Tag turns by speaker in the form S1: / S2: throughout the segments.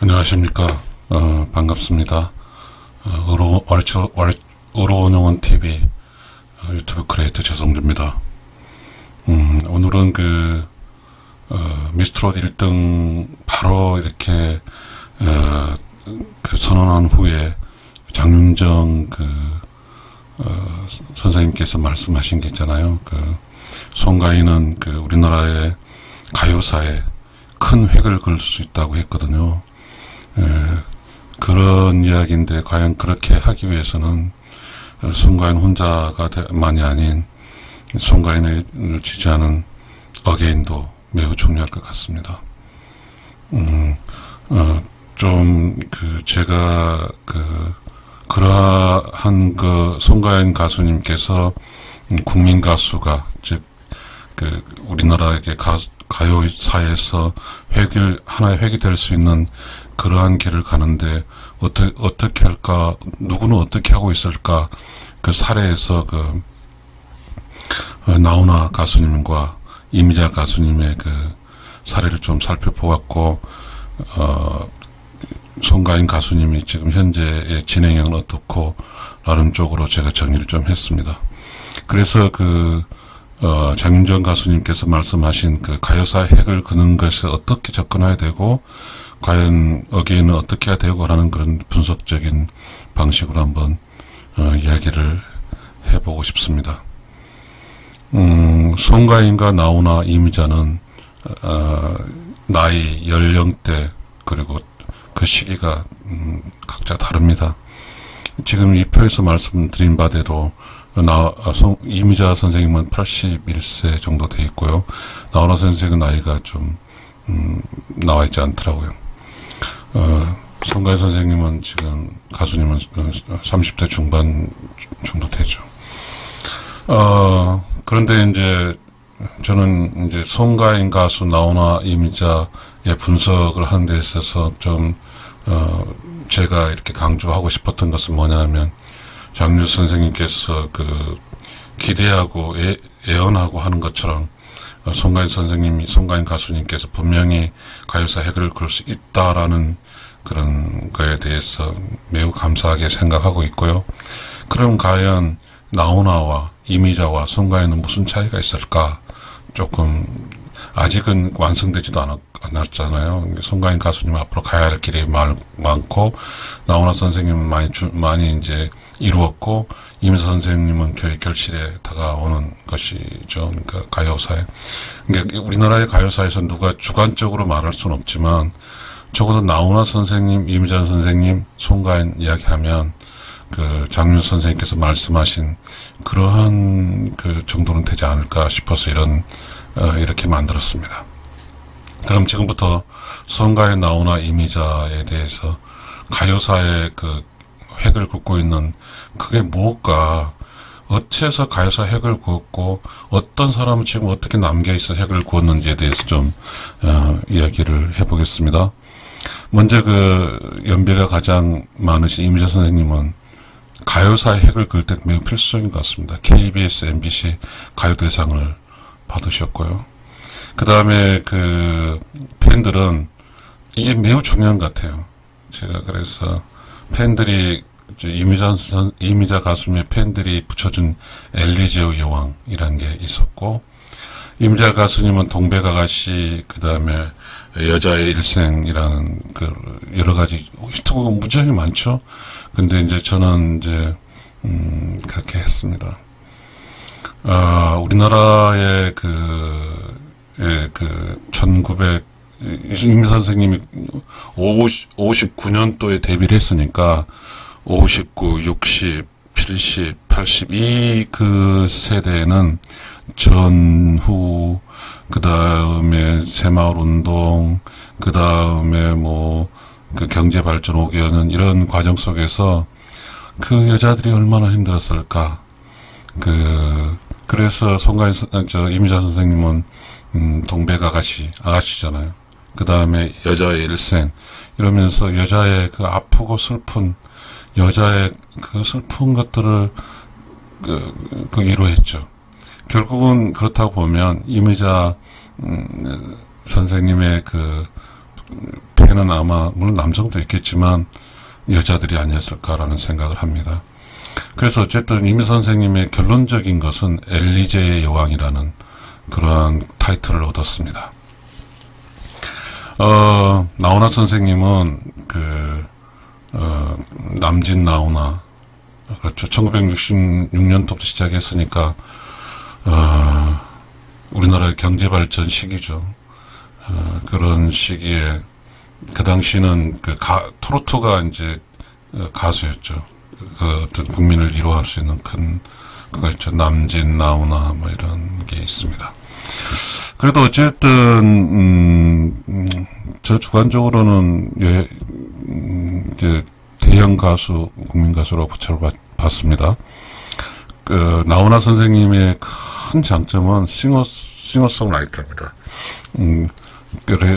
S1: 안녕하십니까. 반갑습니다. 의로운영원 TV 유튜브 크리에이터 최성주입니다. 오늘은 미스트롯 1등 바로 이렇게 선언한 후에 장윤정 선생님께서 말씀하신 게 있잖아요. 송가인은 우리나라의 가요사에 큰 획을 그을 수 있다고 했거든요. 그런 이야기인데, 과연 그렇게 하기 위해서는 송가인 혼자가 만이 아닌 송가인을 지지하는 어게인도 매우 중요할 것 같습니다. 제가 그러한 송가인 가수님께서 국민 가수가, 즉 우리나라의 가요사에서 하나의 획이 될 수 있는 그러한 길을 가는데 어떻게 할까, 누구는 어떻게 하고 있을까, 그 사례에서 나훈아 가수님과 이미자 가수님의 사례를 좀 살펴보았고, 송가인 가수님이 지금 현재의 진행형은 어떻고 라는 쪽으로 제가 정리를 좀 했습니다. 그래서 장윤정 가수님께서 말씀하신 가요사 획을 그는 것에 어떻게 접근해야 되고, 과연 어게인은 어떻게 해야 되고 하는 그런 분석적인 방식으로 한번 이야기를 해보고 싶습니다. 송가인과 나훈아, 이미자는 나이, 연령대, 그리고 그 시기가 각자 다릅니다. 지금 이 표에서 말씀드린 바대로 이미자 선생님은 81세 정도 돼 있고요. 나훈아 선생의 나이가 좀 나와 있지 않더라고요. 송가인 선생님은 지금 가수님은 30대 중반 정도 되죠. 그런데 저는 송가인 가수, 나훈아, 이미자의 분석을 하는 데 있어서 제가 이렇게 강조하고 싶었던 것은 뭐냐면, 장윤 선생님께서 기대하고 예언하고 하는 것처럼 송가인 가수님께서 분명히 가요사 획을 그을 수 있다라는 그런 거에 대해서 매우 감사하게 생각하고 있고요. 그럼 과연 나훈아와 이미자와 송가인은 무슨 차이가 있을까? 조금 아직은 완성되지도 않았잖아요. 송가인 가수님 앞으로 가야 할 길이 많고, 나훈아 선생님은 많이 이제 이루었고, 이미자 선생님은 결실에 다가오는 것이죠. 가요사에. 우리나라의 가요사에서 누가 주관적으로 말할 수는 없지만, 적어도 나훈아 선생님, 이미자 선생님, 송가인 이야기하면, 장윤 선생님께서 말씀하신 그러한 정도는 되지 않을까 싶어서 이렇게 만들었습니다. 그럼 지금부터 송가인, 나훈아, 이미자에 대해서 가요사의 획을 긋고 있는 그게 뭘까? 어째서 가요사 획을 그었고, 어떤 사람은 지금 어떻게 남겨있어 획을 그었는지에 대해서 좀 이야기를 해보겠습니다. 먼저 연배가 가장 많으신 이미자 선생님은 가요사의 획을 그을 때 매우 필수적인 것 같습니다. KBS, MBC 가요대상을 받으셨고요. 그 다음에 팬들은 이게 매우 중요한 것 같아요. 제가 그래서 팬들이 이미자 가수님의 팬들이 붙여준 엘리제오 여왕이라는 게 있었고, 이미자 가수님은 동백아가씨, 그 다음에 여자의 일생이라는 여러 가지 히트곡은 무지하게 많죠. 근데 저는 그렇게 했습니다. 우리나라의 이미자 선생님이 59년도에 데뷔를 했으니까 59, 60, 70, 80 이 세대에는 전후, 그 다음에 새마을운동, 그 다음에 경제발전 5개년 이런 과정 속에서 여자들이 얼마나 힘들었을까. 그래서 이미자 선생님은 동백아가씨잖아요. 그 다음에 여자의 일생 이러면서 여자의 아프고 슬픈 여자의 슬픈 것들을 위로했죠. 결국은 그렇다고 보면 이미자 선생님의 팬은 아마 물론 남성도 있겠지만 여자들이 아니었을까라는 생각을 합니다. 그래서 어쨌든 이미 선생님의 결론적인 것은 엘리제의 여왕이라는 그러한 타이틀을 얻었습니다. 나훈아 선생님은 남진 나훈아, 그렇죠. 1966년도부터 시작했으니까 우리나라의 경제발전 시기죠. 그런 시기에 그 당시는 트로트가 이제 가수였죠. 그 어떤 국민을 위로할 수 있는 큰 그거 있죠. 남진 나훈아 뭐 이런 게 있습니다. 그래도 어쨌든 저 주관적으로는 이제 대형 가수, 국민 가수라고 붙여를 받습니다. 나훈아 선생님의 큰 장점은 싱어송라이터입니다.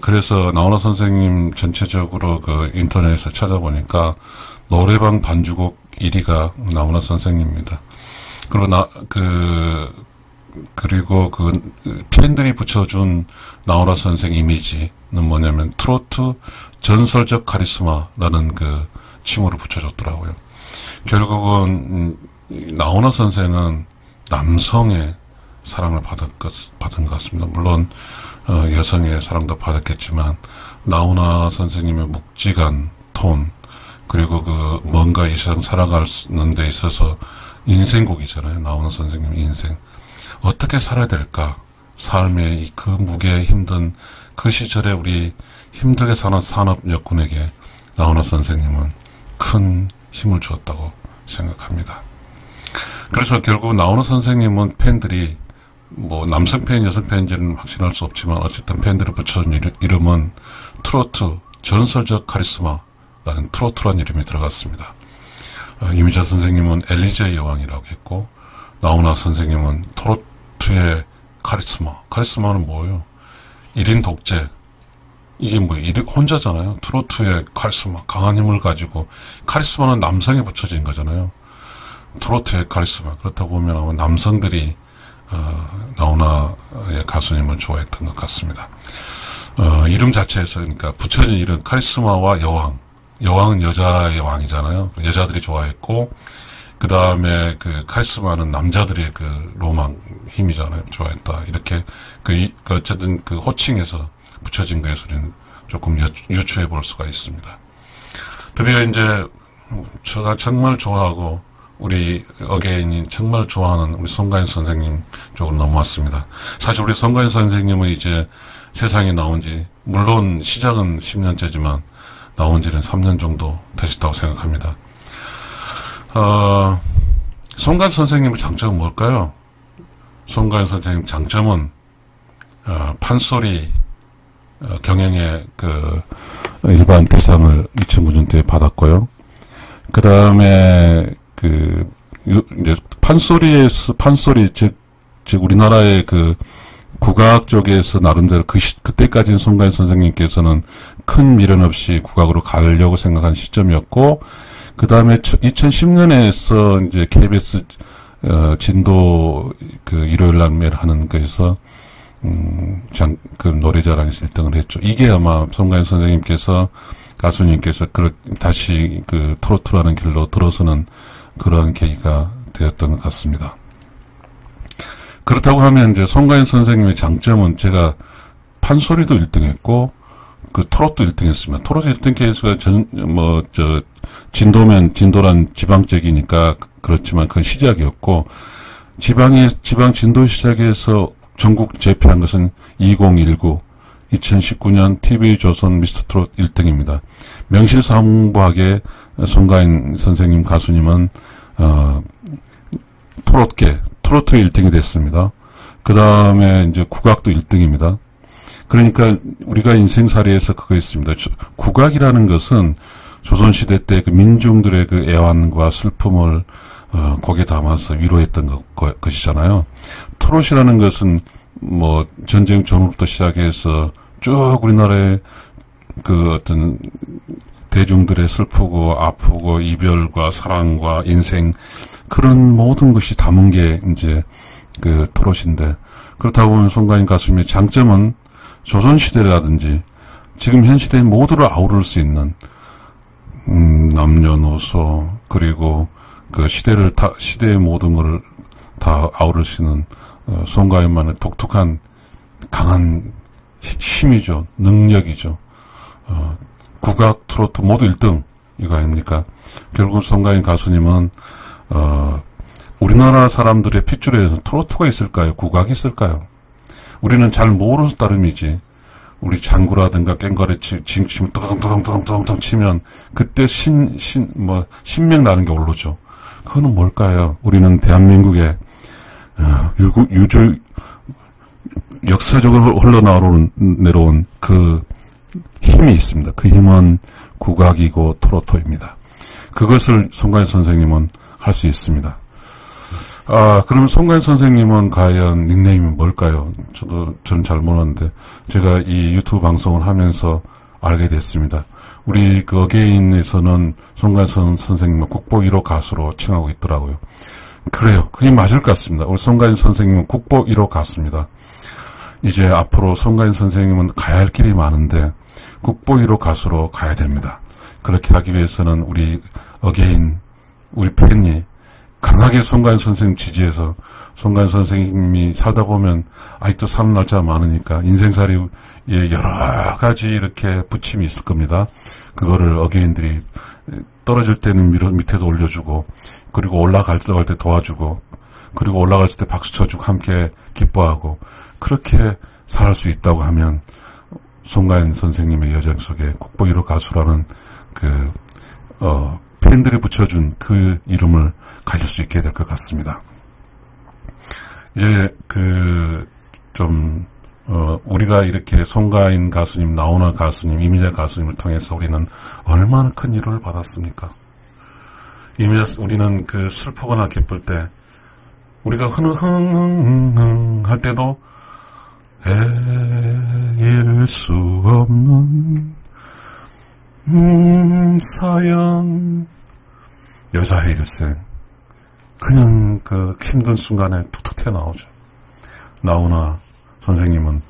S1: 그래서 나훈아 선생님 전체적으로 인터넷에서 찾아보니까 노래방 반주곡 1위가 나훈아 선생님입니다. 그리고 팬들이 붙여준 나훈아 선생 이미지는 뭐냐면 트로트 전설적 카리스마라는 칭호를 붙여줬더라고요. 결국은 나훈아 선생은 남성의 사랑을 받은 것 같습니다. 물론 여성의 사랑도 받았겠지만 나훈아 선생님의 묵직한 톤, 그리고 뭔가 이 세상 살아가는 데 있어서 인생곡이잖아요. 나훈아 선생님 인생. 어떻게 살아야 될까? 삶의 그 무게 힘든 그 시절에 우리 힘들게 사는 산업 여군에게 나훈아 선생님은 큰 힘을 주었다고 생각합니다. 그래서 결국 나훈아 선생님은 팬들이 뭐 남성 팬, 여성 팬인지는 확신할 수 없지만 어쨌든 팬들이 붙여준 이름은 트로트 전설적 카리스마라는 트로트라는 이름이 들어갔습니다. 이미자 선생님은 엘리제의 여왕이라고 했고 나훈아 선생님은 트로트의 카리스마는 뭐예요? 1인 독재. 이게 혼자잖아요. 트로트의 카리스마, 강한 힘을 가지고 카리스마는 남성에 붙여진 거잖아요. 트로트의 카리스마. 그렇다 보면 아마 남성들이 나훈아의 가수님을 좋아했던 것 같습니다. 이름 자체에서 그러니까 붙여진 이름 카리스마와 여왕은 여자의 왕이잖아요. 여자들이 좋아했고 그 다음에 카리스마는 남자들의 로망 힘이잖아요. 좋아했다. 이렇게 어쨌든 호칭에서 붙여진 거에서 우리는 조금 유추해 볼 수가 있습니다. 드디어 이제 제가 정말 좋아하고 우리 어게인이 정말 좋아하는 우리 송가인 선생님 쪽으로 넘어왔습니다. 사실 우리 송가인 선생님은 이제 세상에 나온 지 물론 시작은 10년째지만 나온 지는 3년 정도 되셨다고 생각합니다. 송가인 선생님의 장점은 뭘까요? 송가인 선생님 장점은 판소리 경영의 일반 대상을 2009년도에 받았고요. 그 다음에 이제 판소리 즉 우리나라의 국악 쪽에서 나름대로 그때까지는 송가인 선생님께서는 큰 미련 없이 국악으로 가려고 생각한 시점이었고, 그 다음에 2010년에서 이제 KBS 진도 일요일날 매일 하는 거에서 노래자랑에서 1등을 했죠. 이게 아마 송가인 선생님께서 가수님께서 다시 트로트라는 길로 들어서는 그러한 계기가 되었던 것 같습니다. 그렇다고 하면 이제 송가인 선생님의 장점은 제가 판소리도 1등했고 트로트도 1등했습니다. 트로트 1등 케이스가 진도란 지방적이니까 그렇지만 그건 시작이었고 지방 진도 시작에서 전국 제패한 것은 2019년 TV조선 미스터 트롯 1등입니다. 명실상부하게 송가인 선생님 가수님은 트로트 1등이 됐습니다. 그 다음에 이제 국악도 1등입니다. 그러니까 우리가 인생살이에서 그거 있습니다. 국악이라는 것은 조선시대 때 민중들의 애환과 슬픔을 곡에 담아서 위로했던 것이잖아요. 트롯이라는 것은 전쟁 전후부터 시작해서 쭉 우리나라의 어떤 대중들의 슬프고 아프고 이별과 사랑과 인생 그런 모든 것이 담은 게 이제 트롯인데, 그렇다고 보면 송가인 가수님의 장점은 조선시대라든지 지금 현 시대의 모두를 아우를 수 있는 남녀노소 그리고 그 시대의 모든 것을 다 아우를 수 있는 송가인만의 독특한 강한 힘이죠. 능력이죠. 국악, 트로트 모두 1등 이거 아닙니까? 결국 송가인 가수님은 우리나라 사람들의 핏줄에 트로트가 있을까요? 국악이 있을까요? 우리는 잘 모르는 따름이지. 우리 장구라든가 깽가리 치면 떠덩떠덩 치면 그때 신명 나는 게 오르죠. 그거는 뭘까요? 우리는 대한민국의 역사적으로 흘러내려온 그 힘이 있습니다. 그 힘은 국악이고 트로트입니다. 그것을 송가인 선생님은 할 수 있습니다. 그러면 송가인 선생님은 과연 닉네임이 뭘까요? 저는 잘 몰랐는데, 제가 이 유튜브 방송을 하면서 알게 됐습니다. 우리 그 어게인에서는 송가인 선생님은 국보 1호 가수로 칭하고 있더라고요. 그래요. 그게 맞을 것 같습니다. 우리 송가인 선생님은 국보 1호 가수입니다. 이제 앞으로 송가인 선생님은 가야 할 길이 많은데, 국보 1호 가수로 가야 됩니다. 그렇게 하기 위해서는 우리 어게인, 우리 팬이 강하게 송가인 선생님 지지해서 송가인 선생님이 살다 보면 아직도 사는 날짜가 많으니까 인생살이에 여러 가지 이렇게 부침이 있을 겁니다. 그거를 어게인들이 떨어질 때는 밑에도 올려주고 그리고 올라갈 때 도와주고 그리고 올라갈 때 박수 쳐주고 함께 기뻐하고 그렇게 살 수 있다고 하면 송가인 선생님의 여정 속에 국보 1호 가수라는 팬들이 붙여준 그 이름을 가질 수 있게 될 것 같습니다. 이제 우리가 이렇게 송가인 가수님, 나훈아 가수님, 이미자 가수님을 통해서 우리는 얼마나 큰 위로를 받았습니까? 우리는 슬프거나 기쁠 때, 우리가 흥흥흥흥 할 때도, 헤일 수 없는, 사연, 여자의 일생. 그냥 힘든 순간에 툭툭 튀어나오죠. 나훈아 선생님은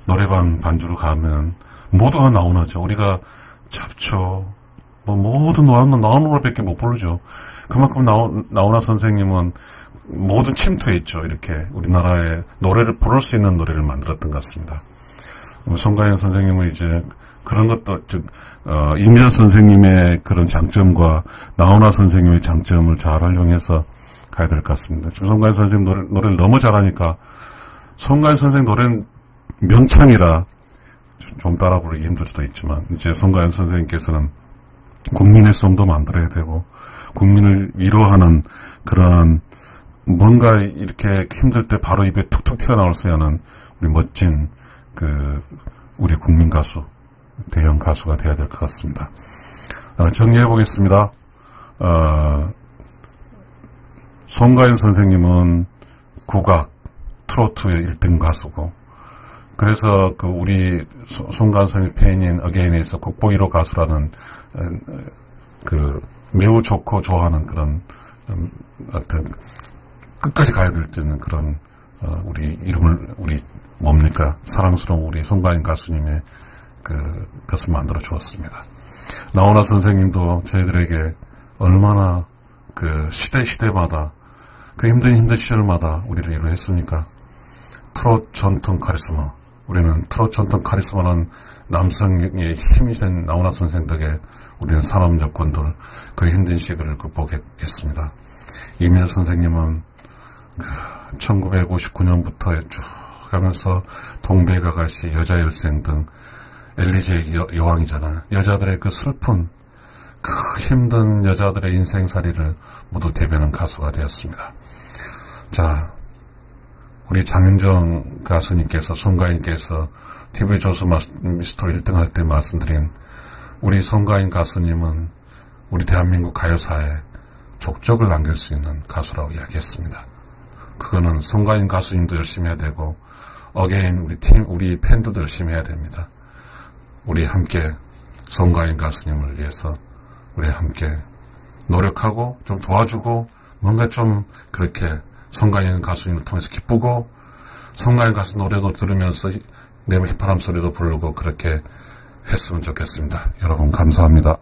S1: 노래방 반주로 가면 모두가 나훈아죠. 우리가 잡초, 모든 나훈아밖에 못 부르죠. 그만큼 나훈아 선생님은 모든 침투에 있죠. 이렇게 우리나라의 노래를 부를 수 있는 노래를 만들었던 것 같습니다. 송가인 선생님은 이제 그런 것도, 이미자 선생님의 그런 장점과 나훈아 선생님의 장점을 잘 활용해서 가야 될 것 같습니다. 송가인 선생님 노래를 너무 잘하니까, 송가인 선생님 노래는 명창이라 좀 따라 부르기 힘들 수도 있지만, 이제 송가인 선생님께서는 국민의 송도 만들어야 되고, 국민을 위로하는 그러한 뭔가 이렇게 힘들 때 바로 입에 툭툭 튀어나올 수 있는 우리 멋진 우리 국민 가수, 대형 가수가 되어야 될 것 같습니다. 정리해 보겠습니다. 송가인 선생님은 국악, 트로트의 1등 가수고, 그래서 우리 송가인 선생님 팬인 어게인에서 국보 1호 가수라는 매우 좋고 좋아하는 그런 어떤 끝까지 가야 될 때는 그런 우리 뭡니까? 사랑스러운 우리 송가인 가수님의 것을 만들어 주었습니다. 나훈아 선생님도 저희들에게 얼마나 시대마다 힘든 시절마다 우리를 위로했습니까? 트로트 전통 카리스마. 우리는 트로트 전통 카리스마라는 남성의 힘이 된 나훈아 선생 덕에 우리는 산업 여건들 그 힘든 시기를 극복했습니다. 이미자 선생님은 1959년부터 쭉 가면서 동백아가씨, 여자일생 등 엘리제의 여왕이잖아요. 여자들의 슬픈 힘든 여자들의 인생살이를 모두 대변한 가수가 되었습니다. 자, 우리 장윤정 가수님께서, 송가인께서 TV조수 미스터 1등 할 때 말씀드린 우리 송가인 가수님은 우리 대한민국 가요사에 족적을 남길 수 있는 가수라고 이야기했습니다. 그거는 송가인 가수님도 열심히 해야 되고, 어게인 우리 팬들도 열심히 해야 됩니다. 우리 함께 송가인 가수님을 위해서 우리 함께 노력하고 좀 도와주고 뭔가 좀 그렇게 송가인 가수님을 통해서 기쁘고 송가인 가수 노래도 들으면서 내 휘파람 소리도 부르고 그렇게 했으면 좋겠습니다. 여러분 감사합니다.